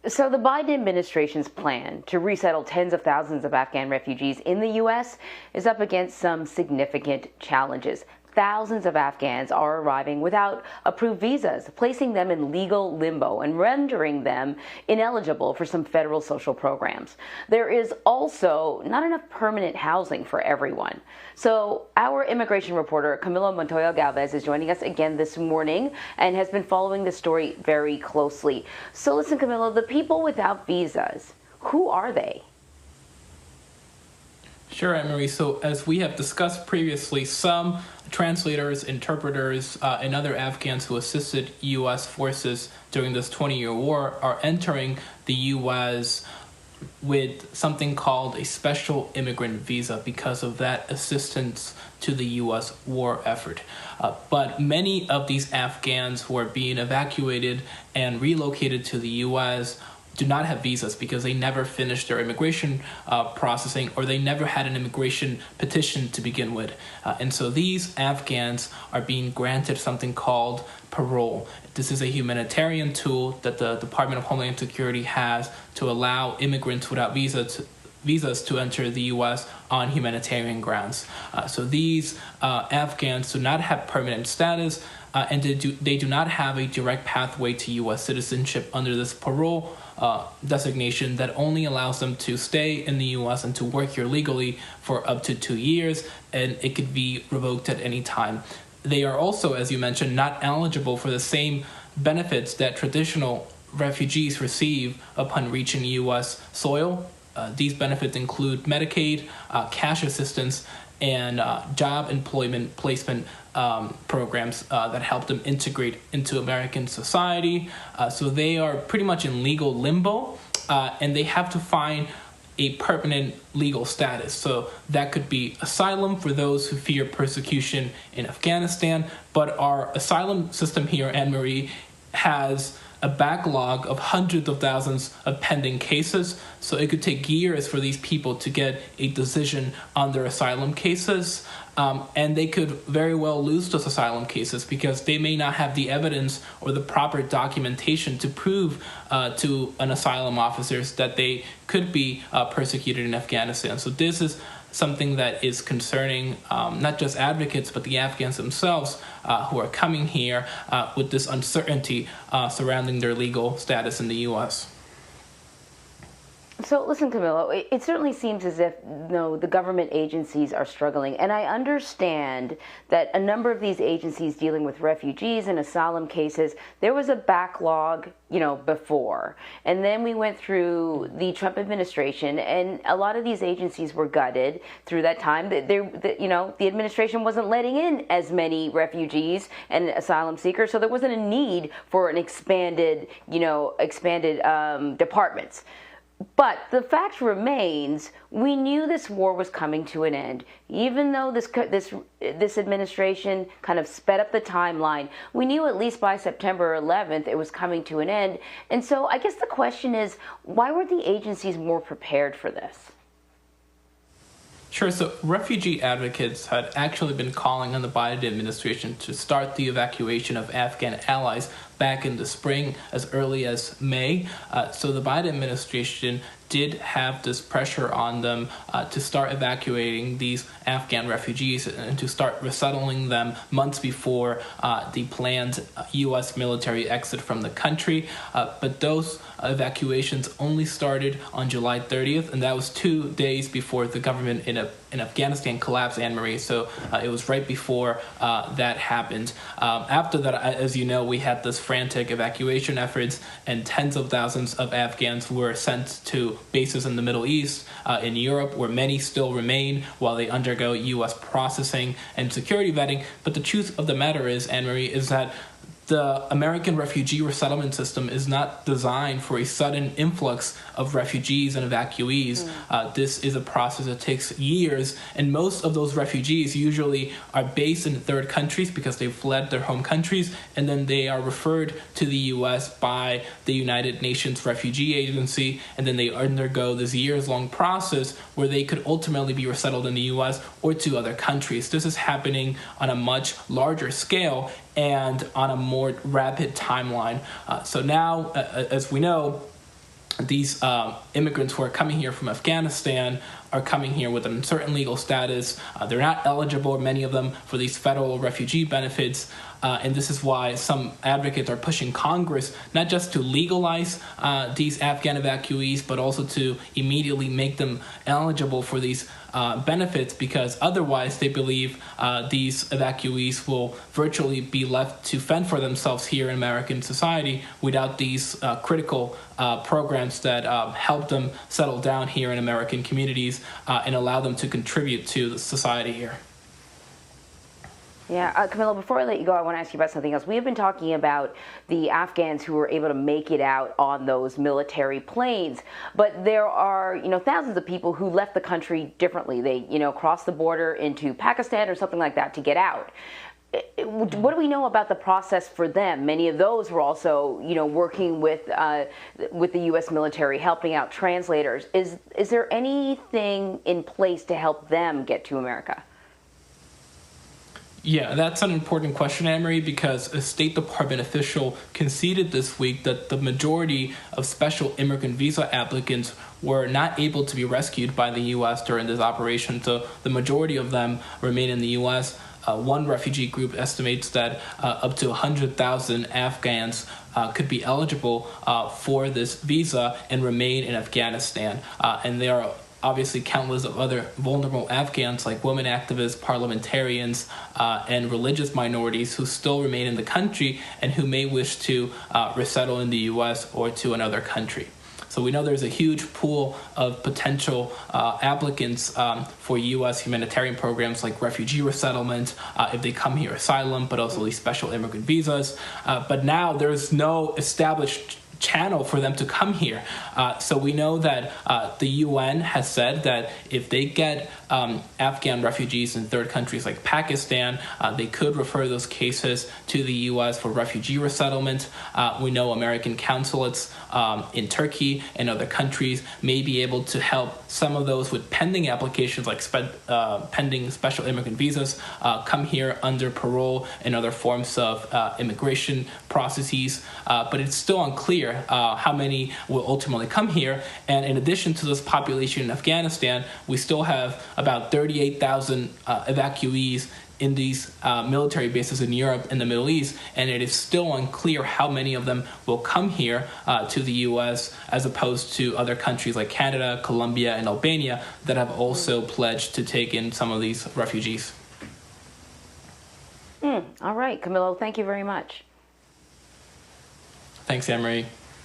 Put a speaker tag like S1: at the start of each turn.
S1: So the Biden administration's plan to resettle tens of thousands of Afghan refugees in the U.S. is up against some significant challenges. Thousands of Afghans are arriving without approved visas, placing them in legal limbo and rendering them ineligible for some federal social programs. There is also not enough permanent housing for everyone. So our immigration reporter, Camilo Montoya-Galvez, is joining us again this morning and has been following the story very closely. So listen, Camilo, the people without visas, who are they?
S2: Sure, Anne-Marie. So as we have discussed previously, some translators, interpreters, and other Afghans who assisted U.S. forces during this 20-year war are entering the U.S. with something called a special immigrant visa because of that assistance to the U.S. war effort. But many of these Afghans who are being evacuated and relocated to the U.S. do not have visas because they never finished their immigration processing, or they never had an immigration petition to begin with. And so these Afghans are being granted something called parole. This is a humanitarian tool that the Department of Homeland Security has to allow immigrants without visas to enter the U.S. on humanitarian grounds. So these Afghans do not have permanent status, and they do not have a direct pathway to U.S. citizenship under this parole designation that only allows them to stay in the U.S. and to work here legally for up to 2 years, and it could be revoked at any time. They are also, as you mentioned, not eligible for the same benefits that traditional refugees receive upon reaching U.S. soil. These benefits include Medicaid, cash assistance, and job employment placement programs that help them integrate into American society. So they are pretty much in legal limbo, and they have to find a permanent legal status. So that could be asylum for those who fear persecution in Afghanistan, but our asylum system here, Anne-Marie, has a backlog of hundreds of thousands of pending cases. So it could take years for these people to get a decision on their asylum cases. And they could very well lose those asylum cases because they may not have the evidence or the proper documentation to prove to an asylum officers that they could be persecuted in Afghanistan. So this is something that is concerning not just advocates, but the Afghans themselves who are coming here with this uncertainty surrounding their legal status in the U.S.
S1: So listen, Camilo, it certainly seems as if the government agencies are struggling. And I understand that a number of these agencies dealing with refugees and asylum cases, there was a backlog, before. And then we went through the Trump administration, and a lot of these agencies were gutted through that time. The administration wasn't letting in as many refugees and asylum seekers, so there wasn't a need for an expanded departments. But the fact remains, we knew this war was coming to an end. Even though this administration kind of sped up the timeline, we knew at least by September 11th it was coming to an end. And so I guess the question is, why were the agencies more prepared for this?
S2: Sure. So refugee advocates had actually been calling on the Biden administration to start the evacuation of Afghan allies back in the spring, as early as May. So the Biden administration did have this pressure on them to start evacuating these Afghan refugees and to start resettling them months before the planned U.S. military exit from the country. But those evacuations only started on July 30th, and that was 2 days before the government in Afghanistan collapsed, Anne-Marie. So it was right before that happened. After that, as you know, we had this frantic evacuation efforts, and tens of thousands of Afghans were sent to bases in the Middle East, in Europe, where many still remain while they undergo U.S. processing and security vetting. But the truth of the matter is, Anne-Marie, is that the American refugee resettlement system is not designed for a sudden influx of refugees and evacuees. This is a process that takes years, and most of those refugees usually are based in third countries because they've fled their home countries, and then they are referred to the U.S. by the United Nations Refugee Agency, and then they undergo this years-long process where they could ultimately be resettled in the U.S. or to other countries. This is happening on a much larger scale and on a more rapid timeline. So now, as we know, these immigrants who are coming here from Afghanistan are coming here with an uncertain legal status. They're not eligible, many of them, for these federal refugee benefits. And this is why some advocates are pushing Congress not just to legalize these Afghan evacuees, but also to immediately make them eligible for these benefits, because otherwise they believe these evacuees will virtually be left to fend for themselves here in American society without these critical programs that help them settle down here in American communities and allow them to contribute to the society here.
S1: Yeah, Camilo, before I let you go, I want to ask you about something else. We have been talking about the Afghans who were able to make it out on those military planes, but there are, thousands of people who left the country differently. They, crossed the border into Pakistan or something like that to get out. What do we know about the process for them? Many of those were also, working with the U.S. military, helping out translators. Is there anything in place to help them get to America?
S2: Yeah, that's an important question, Anne-Marie, because a State Department official conceded this week that the majority of special immigrant visa applicants were not able to be rescued by the U.S. during this operation. So the majority of them remain in the U.S. One refugee group estimates that up to 100,000 Afghans could be eligible for this visa and remain in Afghanistan. And there are obviously countless of other vulnerable Afghans like women activists, parliamentarians, and religious minorities who still remain in the country and who may wish to resettle in the U.S. or to another country. So we know there's a huge pool of potential applicants for U.S. humanitarian programs like refugee resettlement, if they come here, asylum, but also these special immigrant visas. But now there's no established channel for them to come here. So we know that the UN has said that if they get Afghan refugees in third countries like Pakistan, they could refer those cases to the U.S. for refugee resettlement. We know American consulates in Turkey and other countries may be able to help some of those with pending applications like pending special immigrant visas come here under parole and other forms of immigration processes. But it's still unclear how many will ultimately come here. And in addition to this population in Afghanistan, we still have about 38,000 evacuees in these military bases in Europe and the Middle East, and it is still unclear how many of them will come here to the U.S. as opposed to other countries like Canada, Colombia, and Albania that have also pledged to take in some of these refugees.
S1: All right, Camilo, thank you very much.
S2: Thanks, Anne-Marie.